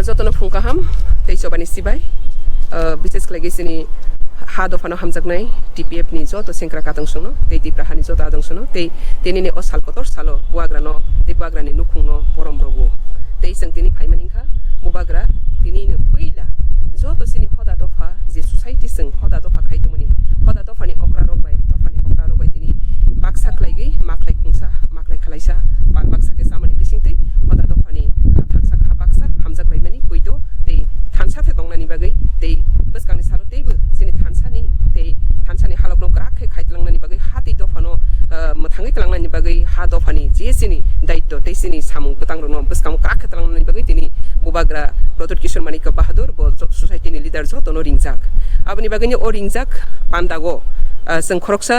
जतन फुंकाहाम तेइसबानी सिबाय विशेष लागि सिनी हा दफानो हामजागनाय टिपिएफ नि जत सेंक्रा कातंग सुनो तेति प्राहानि जत आदं सुनो तेनि ने असाल कतर सालो बुआग्रानो ते बुआग्रानि नुखुंनो बरम रगु तेइ संतिनि फाइमानिंखा बुबाग्रा तिनि ने फैला जत सिनी हदा दफा जे सोसाइटी सं हदा दफा खाइदुमनि हदा दफानि अक्रा रगबाय दफानि अक्रा रगबाय तिनि बाक्सा खलाइगै माखलाइ खुंसा माखलाइ खलाइसा बाल बाक्सा के सामानि बिसिंतै हदा दफानि थानसा खा बाक्सा हामजागलाइमानि गइदो ते थानसा थे दंनानि बागै ते बसकानि सालो तेबो सिनि थानसानि हालकनो ग्राखे खाइतलांनानि बागै हाति दफानो मथाङै तलांनानि बागै हा दफानि जे सिनि दायित्व ते सिनि सामुं गतांग्रनो बसकाम ग्राखे तलांनानि बागै तिनि बुबाग्रा प्रदोत किशोर मानिक बाहादुर ब सोसाइटीनि लिडार जतनो रिंजाक आबनि बागैनि ओ रिंजाक पान्दागो जों खरकसा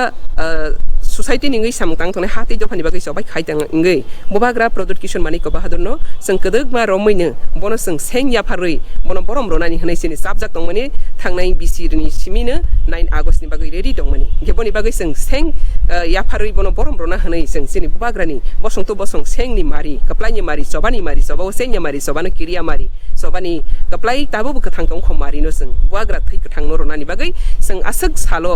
सोसाइटी निङै सामुंतां तने हाति दफानि बागै सबाय खाइतां इंगै बुबाग्रा प्रदोत किशोर मानिक बाहादुरनो जों कदगमा रमैनो बनो जों सें याफारै बनो बरम रनानि हनैसिनि साबजाक दंमनि थांनाय बिसिरनि सिमिनो 9 आगस्टनि बागै रेडी दंमनि गेबनि बागै जों सें याफारै बनो बरम रना हनै जों सिनि बुबाग्रानि बसंतो बसं सेंनि मारि कप्लाइनि मारि सबाव सेंनि मारि सबानो किरिया मारि सबानि कप्लाइ ताबो बखथां दं खमारिनो जों बुआग्रा थैख थांनो रनानि बागै जों आसक सालो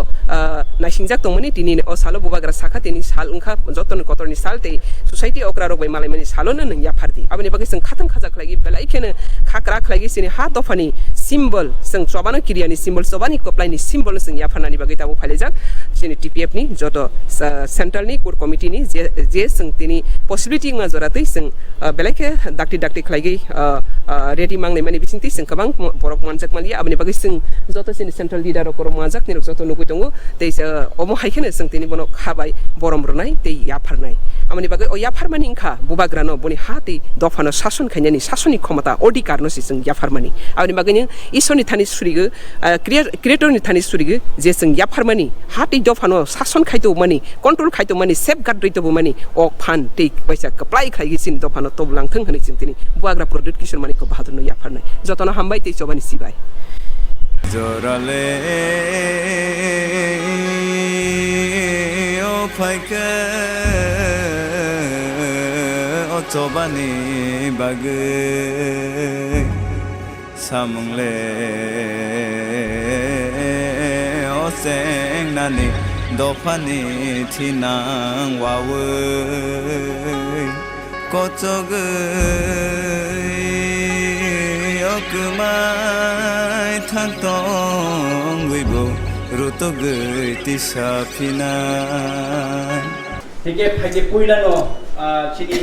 नाइसिंजाक दंमनि दिनि अ सालो बुबाग्रा साखातिनि साल ओंखा जतन कतरनि साल ते सोसाइटी अक्रा रगबाय मालायमानि सालोनो नों याफारदि आबनि बागै जों खाथां खाजाक लागि बेलाइखेनो खाक्रा खलाigi सिनि हा दफानि सिम्बल जों सबानो किरियानि सिम्बल सबानि कप्लाइनि सिम्बल जों याफारनानि बागै ताबो फाइलेजाक सिनि टिपिएफ नि जत सेन्ट्रलनि कोर कमिटिनि जे जों तिनि पसिबिलिटी मा जरातै जों बेलाइखे दाक्ति खलाigi रेडी मांनाय माने बिसिंति जों गोबां बरक मानजाक मालिया आबनि बागै जों जत सिनि सेन्ट्रल लिडार कर मानजाक नि जत नुगै दङ तै अमो हाइखेनो जों तिनि बनो खाबाय बरम रनाय तै याफारनाय आमनि बागै अ याफारमानि इंखा बुबाग्रानो बनि हाति दफानो शासन खायनानि शासननि क्षमता अधिकारनो जों याफारमानि आमनि बागैनो इसोरनि थानि सुरिगो क्रिएटरनि थानि सुरिगो जे जों याफारमानि हाति दफानो शासन खायतो मानि कंट्रोल खायतो मानि सेफगार्ड रैतो मानि अ फान तै पैसा कप्लाइ खायगि सिन दफानो तबलांथों होनै जों तिनि बुआग्रा प्रदोत किशोर मानि को बाहादुरनो याफारनाय जतनो हामबाय तै सबानि सिबाय जराले फाइके अचबानि बागै सामुंले असेंनानि दफानि थिनां वावै कचगै अकमाय थांतं गैबो रुतगै तिसाफिना ठीक है फाइजे पुइलानो चिनि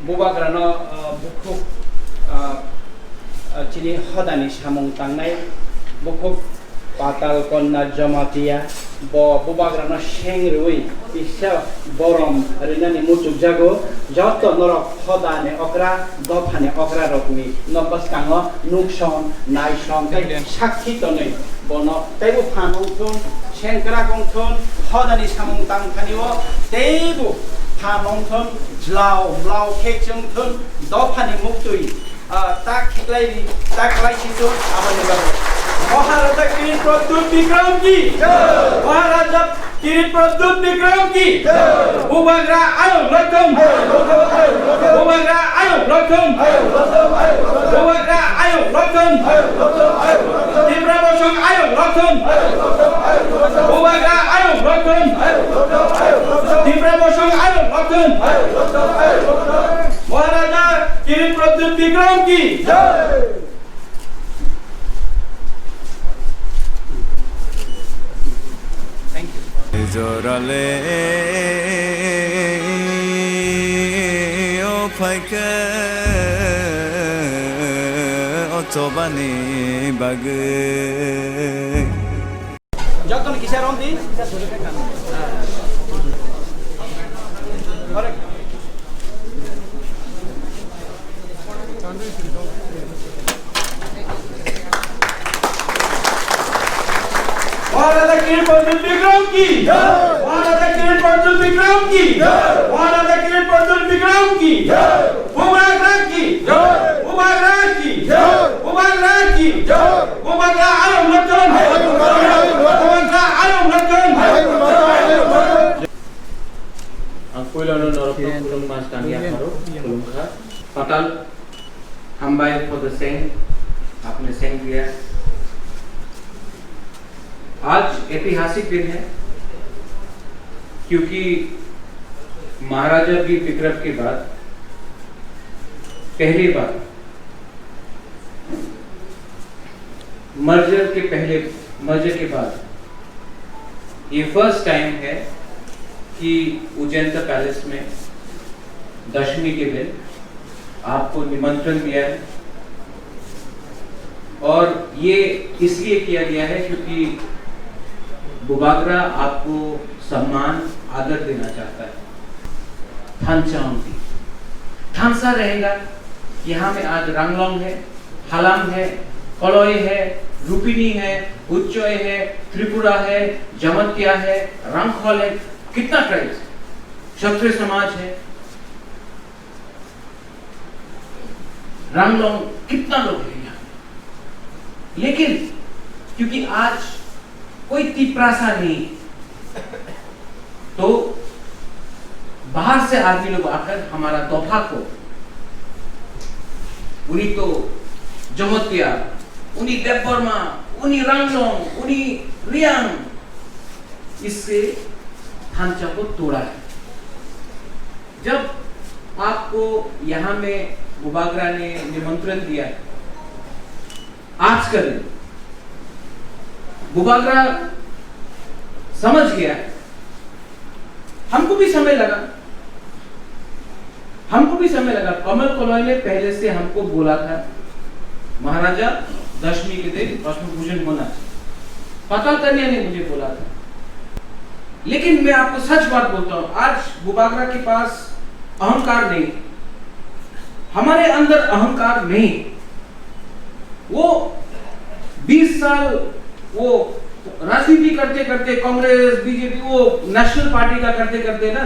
बुबाग्रानो बुखुक चिनि हदानि सामुं तांनाय बुखुक पाताल कन्ना जमातिया बुबाग्रानो सेंरुई पिसा बरम रिनानि मुचुक जागो जत नरक हदाने अक्रा दफाने अक्रा रकमी नबस कांग नुकसन नाइसन तै साक्षी तनै बनो तैबो फानौथुन सेंक्रा गंथुन हदानि सामुं तांखानिओ तैबो फानौथुन ब्लाउ खेकजोंथुन दफानि मुक्तुई ता खिलाइसिथुन आबादनि बागै महाराजा किरीट प्रद्युत विक्रम की महाराजा किरीट प्रद्युत विक्रम की बुबाग्रा आयो लखम बुबाग्रा आयो लखम बुबाग्रा आयो लखम तिब्रा बसं आयो लखम बुबाग्रा आयो लखम तिब्रा बसं आयो लखम महाराजा किरीट प्रद्युत विक्रम की जराले फाइके अचबानि बागै जतन किसारन दी महाराजा किरीट प्रद्युत विक्रम की महाराजा किरीट प्रद्युत विक्रम की महाराजा किरीट प्रद्युत विक्रम की बुबाग्रा की बुबाग्रा की बुबाग्रा की बुबाग्रा आयो लखन बुबाग्रा आयो Lakhan ang kuilan norok kulung mas kami akaro kulung kha patal hambai for the same आपने सेंग दिया। आज ऐतिहासिक दिन है क्योंकि महाराजा वीर विक्रम के बाद पहली बार मर्जर के बाद ये फर्स्ट टाइम है कि उज्जैन पैलेस में दशमी के दिन आपको निमंत्रण दिया है और ये इसलिए किया गया है क्योंकि बुबागरा आपको सम्मान आदर देना चाहता है। थानचाऊंगी थानसा रहेगा। यहाँ में आज रंगलोंग है, हलाम है, कलोय है, रूपिनी है, उच्चय है, त्रिपुरा है, जमतिया है, रंगखोल है, कितना ट्राइब्स, क्षत्रिय समाज है, रंगलोंग कितना लोग है। लेकिन क्योंकि आज कोई तिपरासा नहीं तो बाहर से आदमी लोग आकर हमारा तोहफा को उन्हीं तो जमतिया, उन्हीं देवबर्मा, उन्हीं रंगलोंग, उन्हीं रियांग इससे ढांचा को तोड़ा है। जब आपको यहां में बुबागरा ने निमंत्रण दिया आज कर बुबागरा समझ गया। हमको भी समय लगा कमल कलोय ने पहले से हमको बोला था महाराजा दशमी के दिन भस्म पूजन होना चाहिए। पता कन्या ने मुझे बोला था। लेकिन मैं आपको सच बात बोलता हूं, आज बुबागरा के पास अहंकार नहीं, हमारे अंदर अहंकार नहीं। वो 20 साल वो राजनीति करते करते कांग्रेस बीजेपी वो नेशनल पार्टी का करते करते ना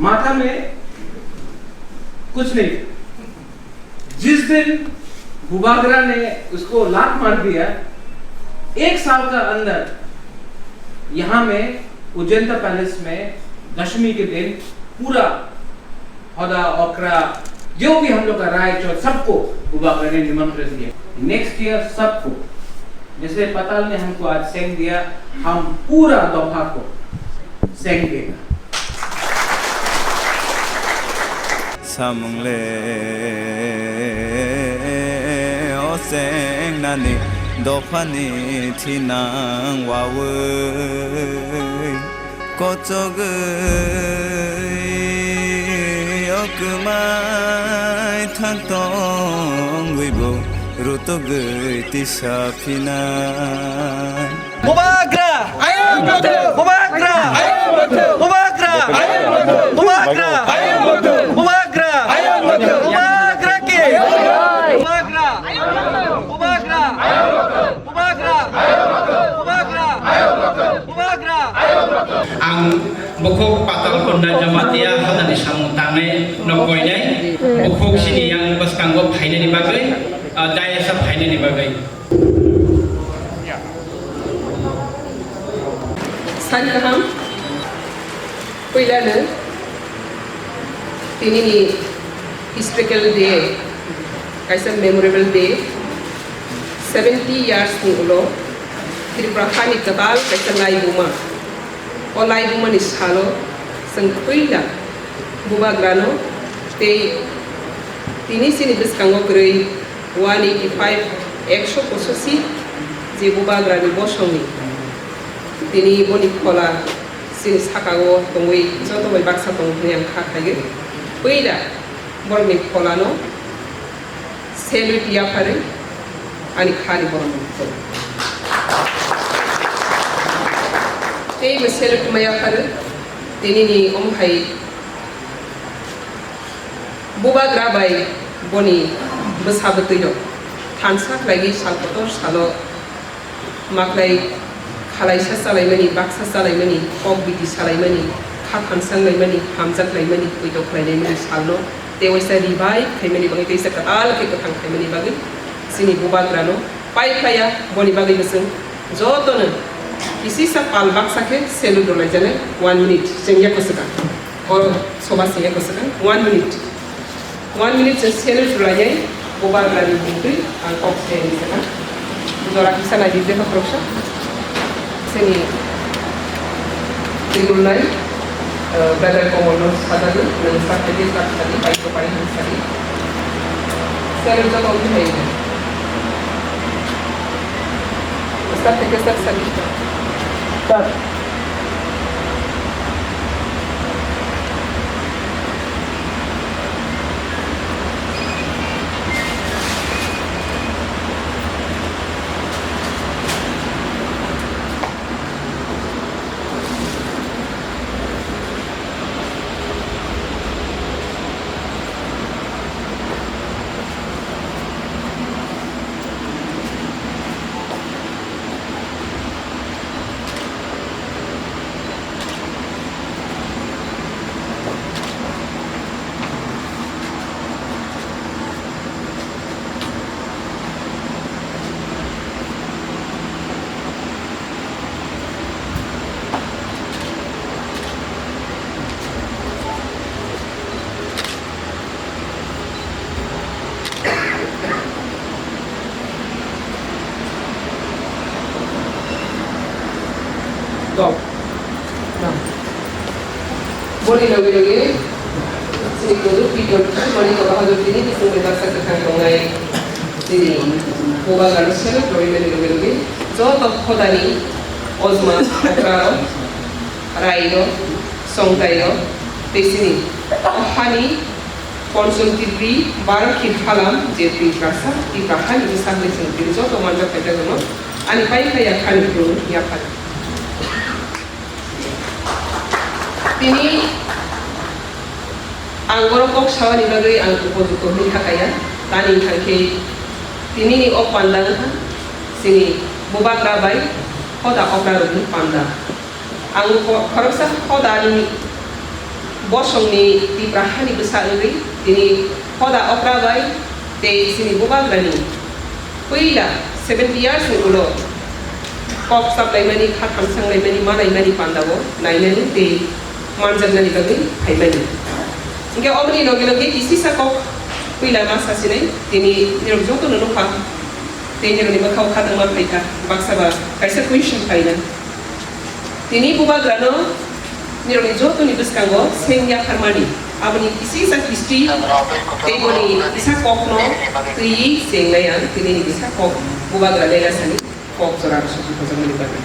माथा में कुछ नहीं। जिस दिन बुबागरा ने उसको लात मार दिया, 1 साल का अंदर यहां में उज्जैन पैलेस में दशमी के दिन पूरा हौदा ओकरा जो भी हम लोग का राय चौथ सबको बुबागरा ने निमंत्रण दिया। नेक्स्ट ईयर सबको, जैसे पताल ने हमको आज सेंग दिया, हम पूरा दोहा को सेंग देगा। सामंगले ओ सेंग नानी दोफानी थिनां वावै कोचोगै अकमाय थांतों गैबो रुतोगै तिसाफिना बुबागरा बुबागरा बुबागरा बुबागरा बुबागरा बुबागरा के बुबागरा बुबागरा बुबागरा बुबागरा बुबागरा आं बखौ पाताल कन्या जमातिया हानानि सामु तांनाय नगयनाय बखौ सिनि आं बसकांगो फायनायनि बागै दायसा फायनायनि बागै सानगाहाम पहिलानो दिनैनि हिस्टोरिकल डे कायसा memorable day 70 years ni ulo Tripura Khani Katal kaisa laibuma o laibuma ni salo sang पहिला bubagrano te tini sini biskango grei 185 100 pososi je bubagrani bosoni tini boni khola sini sakago tongoi joto bai baksa tong yang khakhage पहिला borni khola no selutia phare ani khali borno tei me selut maya phare tini ni omhai bubagra bai boni besabetino tansak lagi salkotor salo maklai khalai sasalai mani baksa salai mani kogbiti salai mani khansang lai mani hamjak lai mani oito khlai mani salno te oisa ribai khaimani bangai teisa katal ke kathang khaimani bagai sini bubagra no pai phaya boni bagai besung jotono isi sa pal baksa ke selu dolai jane 1 minute sengya kosaka somasnya kesekan 1 minute 1 minute sel julanya boba grani buntui angkok seni sekan dora kisah lagi dia proses seni tribunal brother komodo sadari dan strategi baik kepada sekali sel jatuh di hari strategi sekali start Stop. Nah. Boleh lagi sini dulu video mari kita bahas ini di sini kita akan mengenai ini boba galusnya boleh lagi jodoh kodani ozma akraro raido songtayo di sini hani konsumtibri barakit halam jadi rasa di bahan ini sampai sini jodoh manja pada gono ani pai kaya kan dulu ya kan ini anggoro kok sawan ilagay ang upod-upod ni kakaya taning kangke ini ni o pandang sini bubak rabay hoda oklaro ni panda ang koroksa hoda ni bosong ni tiprahani besar ni ini hoda oklabay te sini bubak rani kuila 70 years ni ulo kok sablay mani khat hamsang lay mani malay mani pandawo nainani te manjang nani kami haimani. Hingga omni logi isi sakok kuila masa sini tini nirok joto nunu kah tini nirok lima kau kadang mapaita baksa ba kaisa question kaina tini buba grano nirok joto ni buskango sengya harmani abni isi sak history tebo ni isa kok no tui senglayan tini ni isa kok buba grano sani kok sorak susu kosong ni bagai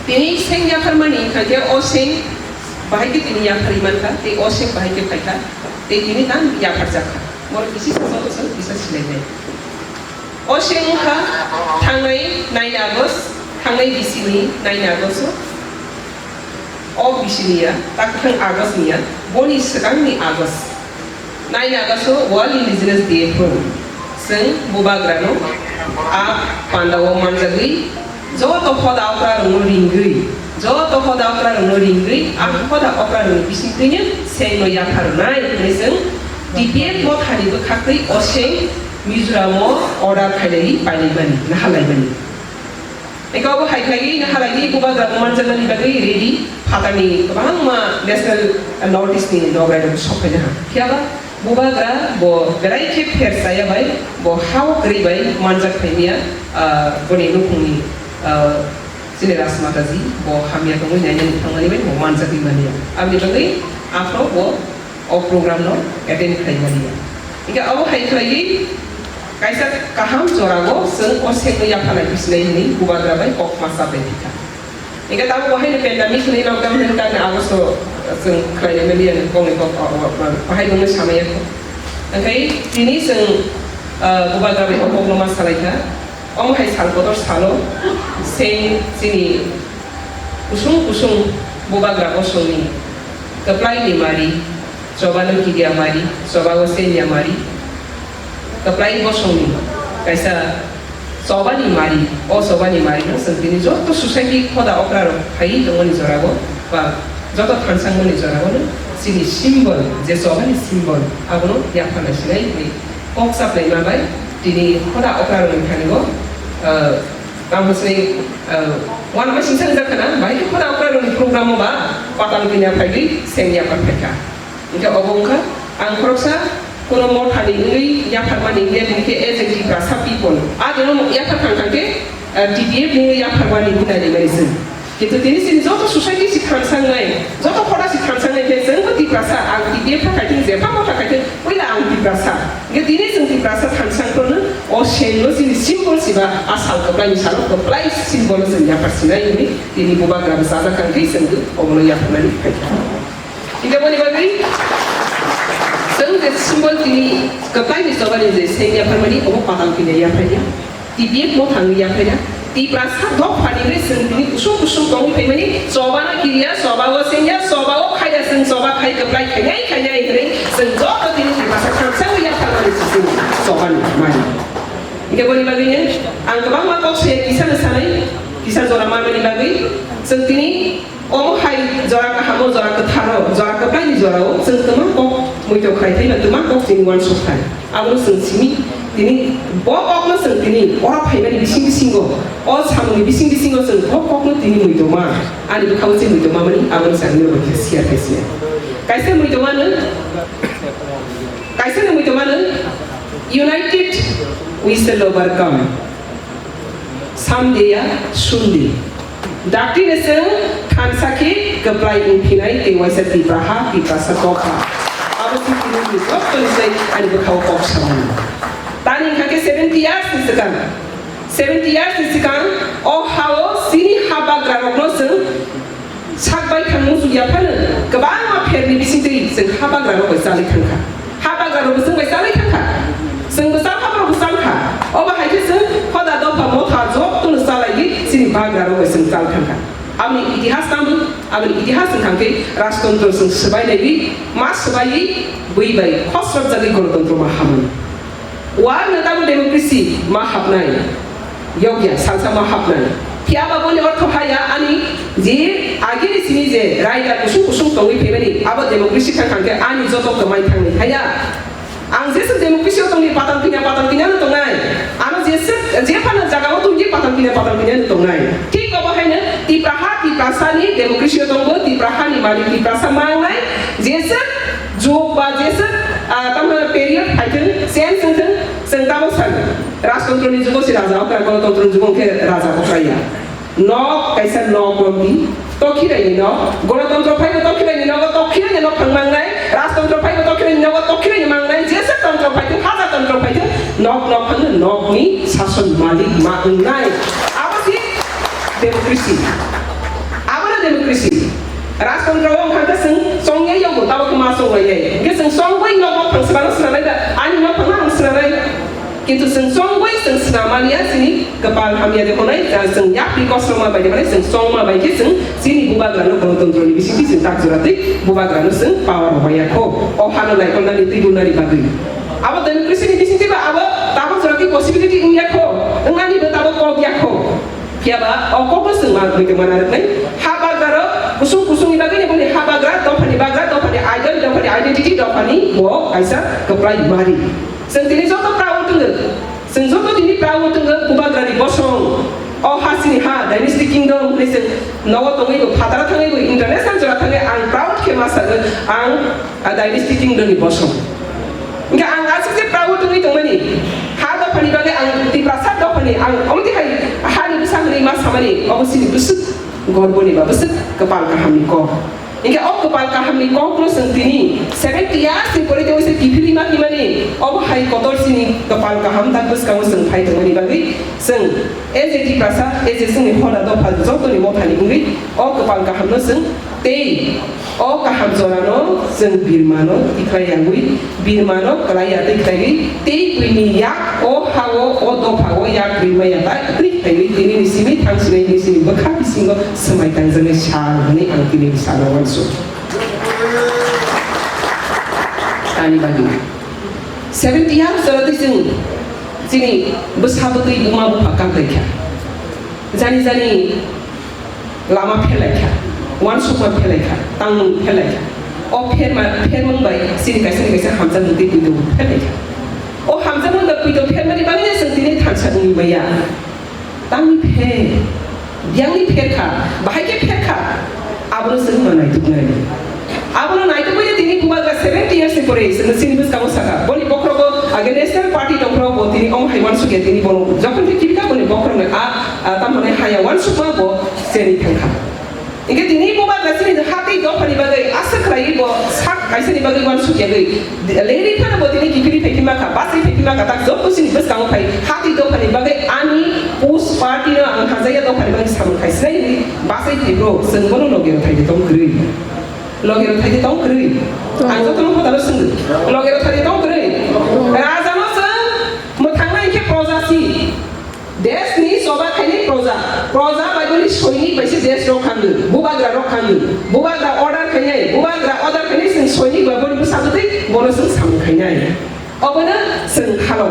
tini seng yang harmoni kerja oseng bahagia tini yang hariman ka te oseng bahagia kaita te tini tan yang kerja ka mor isi sesuatu sel bisa selesai oseng ka tangai 9 Agustus tangai di sini 9 Agustus oh di sini ya tak tang Agustus ni ya boni sekarang ni Agustus 9 Agustus World Indigenous Day pun seng bubagrano a pandawo manjagri joto hoda opera ringui joto hoda opera ringui a hoda opera bisitinya seno ya karnai neseng dipet mo khani bu khakri oseng mizramo order khalai pailai nahalai bani ekabu haiklai nahalai bu baga manjana ni bagai ready phatani bang ma national notice ni dogra do sokhe ha kiaba bu baga bo berai ke pher saya bai bo how kri bai manjak khaimia boni nukuni sini ras matazi bo hamia kamu nyanyi thangani bai bo manjak imania abni bagai afro bo o program no attend khaimania ika abo haiklai kaisa kaham jorago seng osek ya phalai bislai ni bu baga bai kok masa betika ika tahu wahai ni pandemic ni lockdown ni kan agosto seng kaya melian kong ikut pahai dong sama ya ko angkai ini seng buba gawe opok no masalah ka ong hai sal kotor salo seng sini kusung buba gawe soni keplai ni mari coba lagi dia mari coba wesen ya mari keplai bosoni kaisa coba ni mari no sentini jo to society khoda okraro hai dong ni jorago ba joto thansang ni jorago no sini simbol je coba ni simbol abono ya phana sinai ni kok saplai ma bai tini khoda okraro ni khanigo kamu sini wan ma sing sang zakana bai khoda okraro ni program ba patal bina pagi sengya perfeka ingka obongka ang koroksa kono mo thani ngi ya pharmani ngi ngi executive prasa people adeno ya pharkan ke DPF ni ya pharmani bina ni medicine gitu tini sin joto society si khansang ngai joto khoda si khansang ngai ke seng ti prasa ang DPF ka tin je pa mo ta ka tin wila ang ti prasa ngi tini seng ti prasa khansang ko na o shelo si symbol si ba asal ka plan salo ko play symbol sen ya pasina ini tini buba grab sada kan ke seng o mo ya pharmani ka ida boni bagi seng de symbol tini ka play ni so ba ni je seng ya pharmani o patal pine ya phanya DPF mo thang ya phanya di prasa dok pani re seng ni kusum kong pe mani soba na kiria soba wo senya soba wo khaya seng soba khai ka plai khai re seng jo to tin di prasa kham sang ya ta mani sing soba ni mani ike boni baginya ang kabang ma ko se kisan sanai kisan zora ma mani bagi seng tini om khai zora ka hamo zora ka tharo zora ka plai ni zora wo seng tama ko moi to khai thai na tama ko tin wan so khai amu seng simi tini bokok na seng tini ora phaiba ni bising go o samuni bising go seng bokok na tini moi doma ani bu khawse moi doma mani awan sang ni ba sia kaise moi doma na united we shall overcome someday someday dakti ne seng khansa ke kaplai infinai te waisa ti praha ti prasa toka abu ti tini ni sok to ni sai ani bu khaw kok samani tani kake 70 years ni sekarang 70 years ni sekarang oh hawo sini haba grarokno seng sakbai thangmu suya phana kabang ma pherni bising tei seng haba grarok baisali thangka haba grarok seng baisali thangka seng besar haba besar kha oba haje seng khoda do pa mo tha job tu salai sini ba grarok seng sal thangka amni itihas tamu amni itihas thangke rashtantra seng sebai lagi mas sebai bui bai khosrab jagi ganatantra ma hamani war netamu demokrasi mahapnai yogia salsa mahapnai piaba boli ortho haya ani je age ni sini je raida kusum tongwi phebani aba demokrasi khangke ani joto kamai thangni haya ang je demokrasi tongni patang pina na tongai ano je phana jaga o tungji patang pina na tongai thik aba haina ti praha ni demokrasi tongbo ti praha ni mali ti prasa mangai je jog ba je tamna period haiten sen sentamo san rashtantra ni jugo si raja ka ganatantra jugo ke raja ko kaya no kaisa no kondi to khira ni no ganatantra phai to khira ni no to khira ni no phangmangai rashtantra phai to khira ni no to khira ni mangai jesa tantra phai haja tantra phai no phang no ni sason malik mangai awasi demokrasi rashtantra wong khang seng songye yo mo taw kuma song ye ke seng song wai no mo phang sabana sanai da ani no phang sanai kintu seng song wai seng snamalia sini kepal hamia de honai ta seng yak pi kosroma ba de bare seng song ma ba ke seng sini buba grano ganatantra ni bising sing tak jurati buba grano seng power hoya ko o hano lai kon nani tribunal ni bagi aba demokrasi ni bising tiba aba tawo jurati possibility in yak ko ngani do tawo ko yak ko piaba o ko seng ma ko mana nai haba garo kusung ibagay ni boleh habagra to pani idol to pani identity to pani mo kaisa keplai mari sentini joto prawo tunggal seng joto dini prawo tunggal bubagra di bosong o hasini ha dynasty kingdom listen nawa tongai ko phatara thangai ko international jora thangai ang proud ke masa ang dynasty kingdom di bosong enggak ang asik prawo tunggai tongmani ha to pani bagay ang ti prasad to pani ang omti hai hari besang ni mas samani obosini busuk gorbo ni babasuk kepal kaham ni ko inga ok kepal kaham ni ko plus sentini 70 years ni pore dewe se kifili ma kimani ob hai kotor sini kepal kaham tak bus kamu seng phai tengani bagi seng ezeti prasa seng ni hola do phal joto ni mo thani ungri ok kepal kaham no seng te o kaham zorano seng birmano ikrayangui birmano kalaya te ikrayui te pini yak o hawo o do phawo yak birmaya ta tri kai tini ni simi thang sini ni simi bakha singo semai tanzania shal ni ang tini bisana wanso tani bagi 70 years sarati sini besabatu ibu ma bu pakam kaya jani lama phelakha wan super phelakha tang phelakha o pher mangbai sini kaisa hamza ngi pidu phelakha o hamza ngi pidu pher mani bagi sentini thansa ngi maya tang phe biang ni pher kha bahai ke pher kha abang seng mana itu nai. Abang nai itu punya tini buat ke 70 years sepore, seni bus kamu saka. Boni bokro ko agar national party dongkro bo tini om haiwan suke tini bono. Jokon kita boni bokro ne tamu ne haiwan suka bo seni tangka. Ingat tini buat ke sini hati do pani bagai asak lagi bo sak kaisa ni bagai wan suke lagi. Lady pana bo tini kipiri peki maka basi peki maka tak jok sini bus kamu pai hati do pani bagai ani us party na ang hazaya do pani bagai samun kaisa ni basi pebro sengbono logero thai dong kiri. Logero thai dong kiri. Angzo tolong kau tahu seng. Logero thai dong kiri. Raja no seng mutangna ike prozasi. Des ni sobat kini proza bagi soini bagi des rokandu, bubagra order kini, bubagra order kini sen soini bagi satu ti bonus sen kini. Obana sen halo,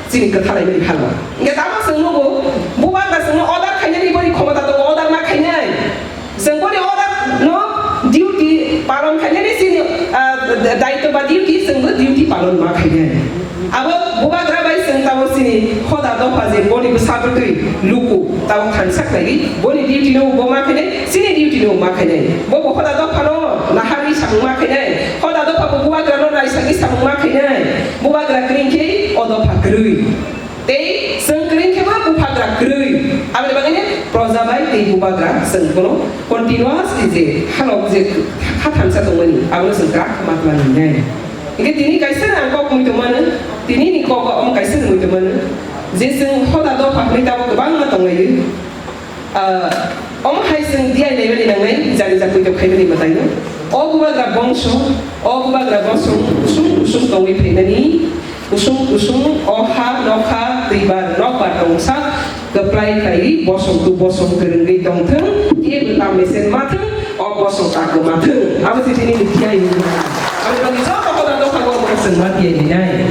sini kethalai beri halo. Ingat apa sen logo, bubagra sen order kini ni bagi komata tu order mak kini. Sen bagi order no duty palon kini ni sini daito ba duty sen duty palon mak kini. Abo bubagra bai sen tahu sini khoda do faze boni besar tu luku tahu kansak lagi boni duty no bo makene sini duty no makene bo khoda do phano nahari sang makene khoda do pa bubagra no rai sangi sang makene bubagra kringke odo phagrui te sen kringke ba bubagra grui abel bagane proza bai te bubagra sen kono continuous ije halo je khathan sa tongmani abel sen ka matmani ne Ingat ini kaisa angkau muito mana, ini ni kau om kaisa muito mana. Jesen hoda do pakni tahu kebang matong lagi. Om kaisa dia level ni nangai, jadi muito kaya ni matai no. Oh gua grabongso, usung tongwi penani, usung oha noka tiba noka tongsa, keplai kali bosong kerenggi tongteng, dia betam mesin mateng, bosong tak mateng. Apa sih ini dia ini? Kalau bagi siapa kau tak tahu kau mau sengat dia ini nai.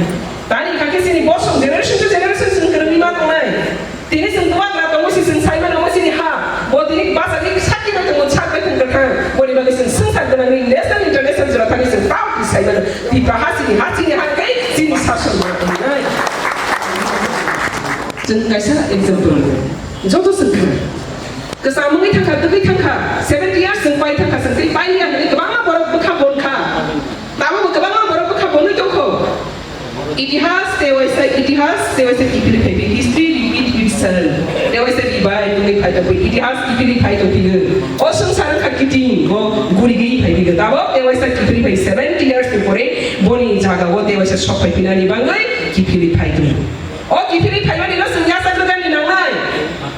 Tadi kaki sini bosong generation to generation sen kerana lima nai. Tini sen tua nak tahu si sen saya mana sini ha. Buat ini bahasa ini sakit macam muncak macam kerana. Boleh bagi sen sengat dengan ini national international surat tadi sen tahu si saya mana. Di bahasa ini hati ini hargai sini sasal macam nai. Sen kaisa example. Jodoh sen kerana. Kesamung itu tangka 70 years sen pai tangka sen pai yang ini kemana baru berkabun kah. Tahu kebanggaan baru berkabun itu kau. Itihas dewasa dipilih history repeat itself. Dewasa dibai tu ni pada pun itihas dipilih pada tu tiga. Osung sarang kakiting, go gurigi pada tiga. Tahu dewasa dipilih pada 70 years before boni jaga go dewasa shop pada pinani bangai dipilih pada tu. Oh dipilih pada ni lah senjata kerja ni nangai.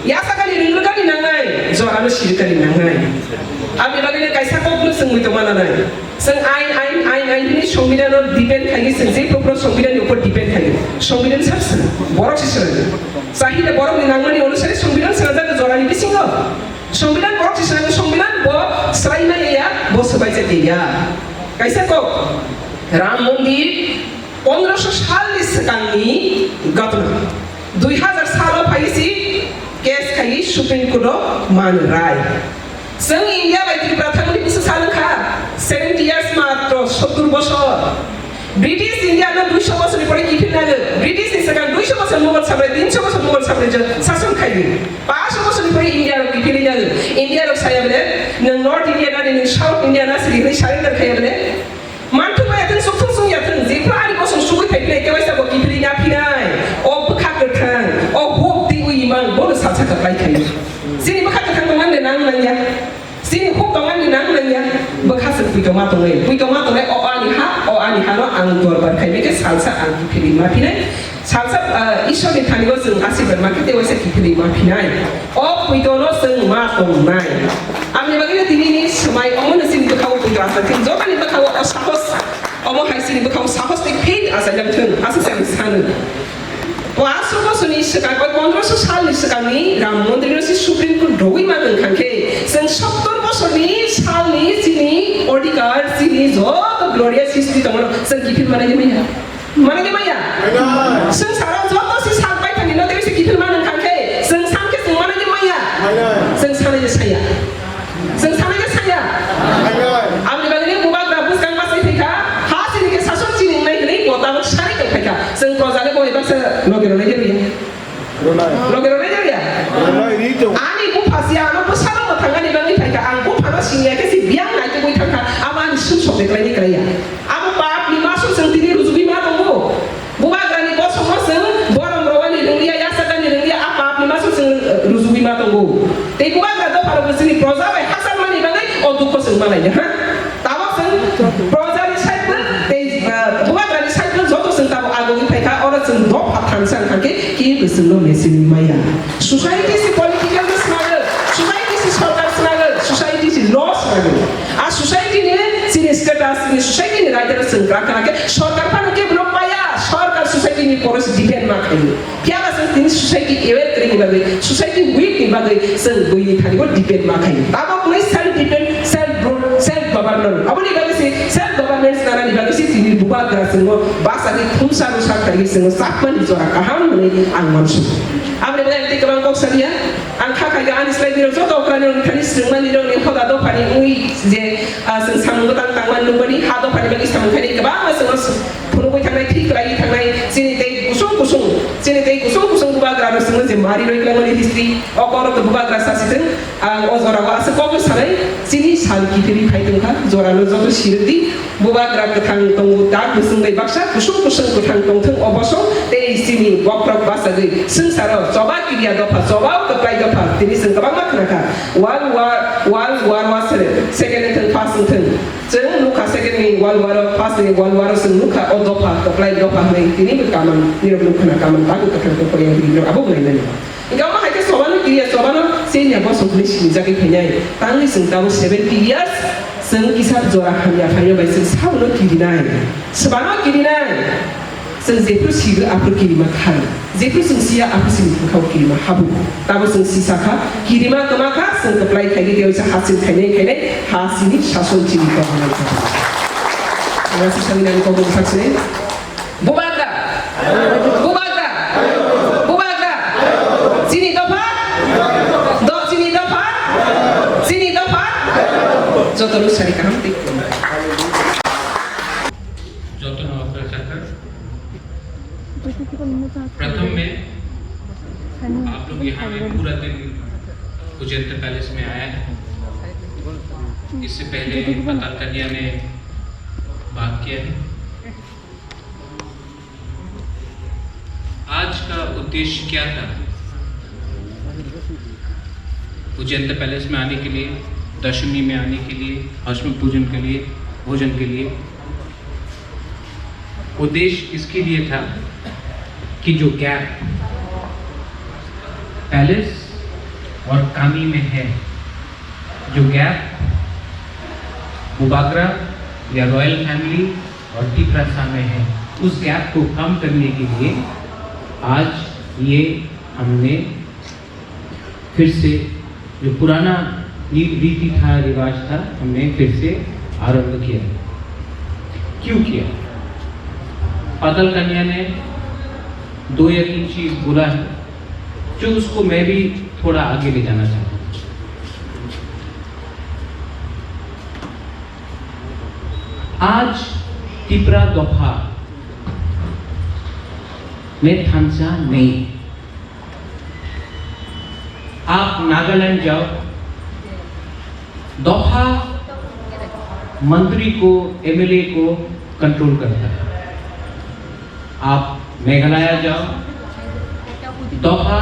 Ya sekali rindukan ni nangai. Zoran syirik ni nangai. Abi bagaimana kaisa kau belum semui tu mana nangai. Seng ain ini সংবিধান depend খাই গেছেন যে proper সংবিধানের উপর depend খাই সংবিধান ছাড়ছে বড় ছিল চাহিদা বড় নাঙ্গনি অনুসারে সংবিধান সাজাতে জরানি বিসিং সংবিধান বড় ছিল সংবিধান ব সাইনা ইয়া বসবাইছে দিয়া কাইসা কো রাম মন্দির 1500 সাল নিসকানি ঘটনা 2000 সাল ফাইসি কেস খাই সুপ্রিম কোর্ট মান রায় Seng India baik Pratham ni bisa salah kah 70 years matro 70 bosor British India na 200 bosor ni pore kipin naga British ni sekarang 200 bosor Mughal sampai 300 bosor Mughal sampai je sasam khai 500 bosor ni pore India ro kipin naga India ro saya bele nang North India na ni South India na sri ni surrender khai bele mantu ba yatin sukthung sung yatin jepra ani bosor sugui khai bele kewaisa bo kipin na pinai o bkhak kerthang o hop ti ui mang bo satsa ka khai khai Sini bkhak kerthang to man nang nang ya Sini hukum tangan ni nang nang ya berhasil puito matong le o ani ha no ang tor bar kai meke salsa ang kipili ma pinai salsa iso ni thani go sung asi bar market te wase kipili ma pinai o puito no sung matong nai amni bagina tini ni semai omon sini bekau puito asa tin zo kali bekau o sahos omo hai sini bekau sahos te paid asa jam thun asa sam san Puasa bos ni sekarang kau 1500 साल ni sekarang ni Ram Mandir ni Supreme Court doi makan kangke sen 70 bos ni साल ni sini ordikar sini zo to glorious history tomorrow sen kipil mana je maya sen sarang zo to si sampai tadi no dewi se kipil mana kangke sen samke sen mana je maya sen sana je saya amni bagini mubag rabus kang masih tika hasil ke sasun sini naik ni kota sari ke tika sen prozale boy basa logero ya ani bu pasia no bu sala mo tangani bangi tika ang bu pana sinya ke si deklai ni keraya. Abu paap ni masuk sentini ruzuki matunggu. Bubagra ni bos semua seng borong rawani dengia ya sakan ni dengia apa ni masuk seng ruzuki matunggu. Tapi bubagra do para bersini proza by hasan mani bangai untuk kau seng mana ya? Tahu seng proza ni saya pun, bubagra ni saya pun jodoh seng tahu agung ini mereka orang seng dop hatan sang kaki kini berseng lo mesin maya. Society si political struggle, society si social struggle, society si law struggle. Society ni sini status ni society ni raja seng kerana ke सरकार पर उनके block पाया सरकार society में porous depend ना करें क्या बात है सोसाइटी एवेट करेंगे बागे सोसाइटी वीक नहीं बागे सन कोई नहीं खाली वो डिपेंड ना करें अब आप कोई सेल्फ डिपेंड सेल्फ गवर्नर अब नहीं बागे से सेल्फ गवर्नेंस ना नहीं बागे से तीन बुबा ग्रास संगो बास आगे खुमसा रुसा करेंगे संगो सापन जोरा कहाँ मने आंगमसु अब ने बागे इतने कबांग कौन सलिया angka kaya anis lagi ni so tau kerana ni semua ni dong ni kau dah pani ui je sensang tang tang man lupa ni hado pani bagi sampai ni kebang masuk puno kau tangai tik lagi tangai sini tei kusung buba grana semua je mari lagi lagi ni history okor tu buba grasa situ ozora wa asal kau bersama sini sal kita ni kai tengah zora lo jatuh sirdi buba grana tang tong tak kusung dei baksa kusung tang tong teng oboso tei sini wakrok basa dei sengsara coba kiri ada apa coba keplai ini sengkabang mak nak wal wasere second and first and jeng luka second ni wal first ni wal seng luka odopa apply dopa ni ini berkaman ni luka nak kaman bagu kekan ko yang di abu lain ni ingkau mah hanya soban kiri soban seni apa solusi ni jadi penyai tangi sengkau 70 years seng kisah jorah hanya baik seng sabun kiri nai sebana kiri nai seng zepru siga apa kiri makan zepru seng sia apa sih kau kiri mah habu tahu seng sisa kah kiri mah kemaka seng keplai kaya dia bisa hasil kaya hasil ni sasun ciri kau mana terima kasih sekali dan kau bersaksi bubagra sini dopa sini dopa जो terus cari kami प्रथम में आप लोग यहाँ में पूरा दिन Ujjain palace में आया है इससे पहले पताल कन्या ने बात किया है आज का उद्देश्य क्या था उज्जैन पैलेस में आने के लिए दशमी में आने के लिए अष्टमी पूजन के लिए भोजन के लिए उद्देश्य इसके लिए था कि जो गैप पैलेस और कामी में है जो गैप बुबाग्रा या रॉयल फैमिली और टिपरासा में है उस गैप को कम करने के लिए आज ये हमने फिर से जो पुराना रीति था रिवाज था हमने फिर से आरंभ किया क्यों किया पाताल कन्या ने 2 या 3 चीज बोला है जो उसको मैं भी थोड़ा आगे ले जाना चाहता हूँ आज टिपरा दोफा में थांचा नहीं आप नागालैंड जाओ दोफा मंत्री को एमएलए को कंट्रोल करता है आप मेघालय जाओ दोफा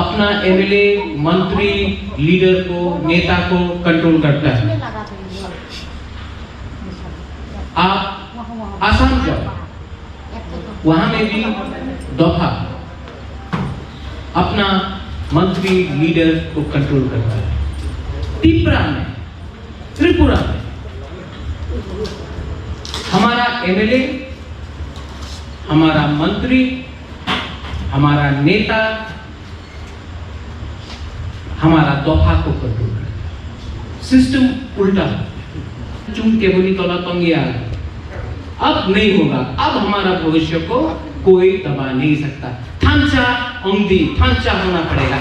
अपना एमएलए मंत्री लीडर को नेता को कंट्रोल करता है आप आसाम जाओ वहां में भी दोफा अपना मंत्री लीडर को कंट्रोल करता है त्रिपुरा में हमारा एमएलए हमारा मंत्री हमारा नेता हमारा दोफा को कंट्रोल करता है सिस्टम उल्टा चुन के बोली तोला तंगिया अब नहीं होगा अब हमारा भविष्य को कोई दबा नहीं सकता थांचा अंगी थांचा होना पड़ेगा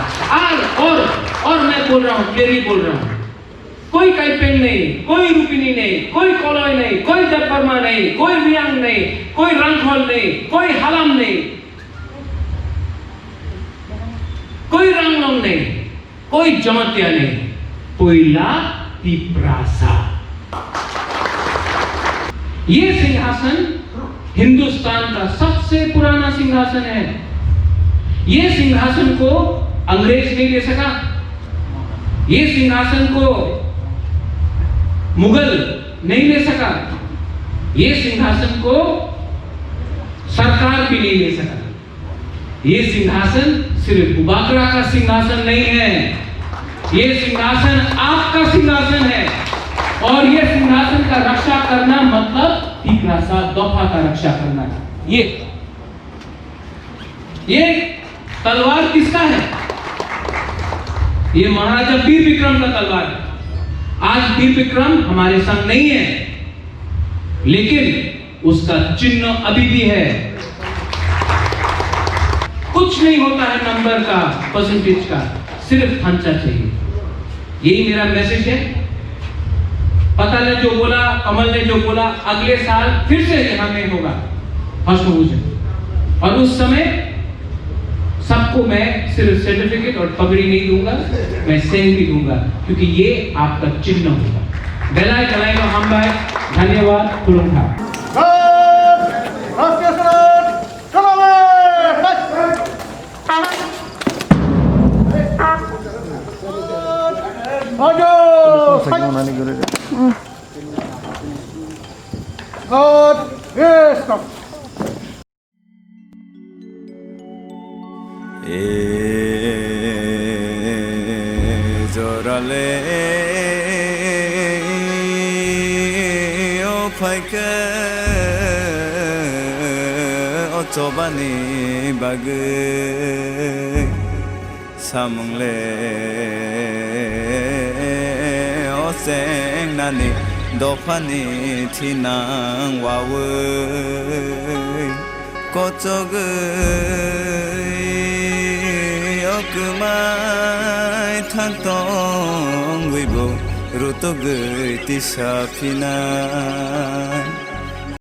और मैं बोल रहा हूँ क्लियरली बोल रहा हूँ कोई काइपेन नहीं कोई रुपिनी नहीं कोई कोलोई नहीं कोई देवबर्मा नहीं कोई रियांग नहीं कोई रंगखोल नहीं कोई हलाम नहीं कोई रंगलोंग नहीं कोई जमतिया नहीं कोई ला टिपरासा ये सिंहासन हिंदुस्तान का सबसे पुराना सिंहासन है। ये सिंहासन को अंग्रेज नहीं ले सका, ये सिंहासन को मुगल नहीं ले सका, ये सिंहासन को सरकार भी नहीं ले सका। ये सिंहासन सिर्फ बुबाकरा का सिंहासन नहीं है, ये सिंहासन आपका सिंहासन है। और ये सिंहासन का रक्षा करना मतलब तीसरा सा दफा का रक्षा करना है। ये तलवार किसका है? ये महाराजा वीर विक्रम का तलवार है। आज वीर विक्रम हमारे संग नहीं है, लेकिन उसका चिन्ह अभी भी है। कुछ नहीं होता है नंबर का, परसेंटेज का, सिर्फ खांचा चाहिए। यही मेरा मैसेज है। पता ने जो बोला, कमल ने जो बोला, अगले साल फिर से यहाँ में होगा पद्म भूषण, और उस समय सबको मैं सिर्फ सर्टिफिकेट और पगड़ी नहीं दूंगा, मैं सेंग भी दूंगा, क्योंकि ये आपका चिन्ह होगा। बेलाय गलाय लो हम भाई, धन्यवाद। खुलूंगा जराले ओ फाइके ओ चोबानी बागे सामुंगले ओ सेंगनानी दफानी थिनां वावै कोचोगै Kumai thang tong wibo ruto gei ti sapina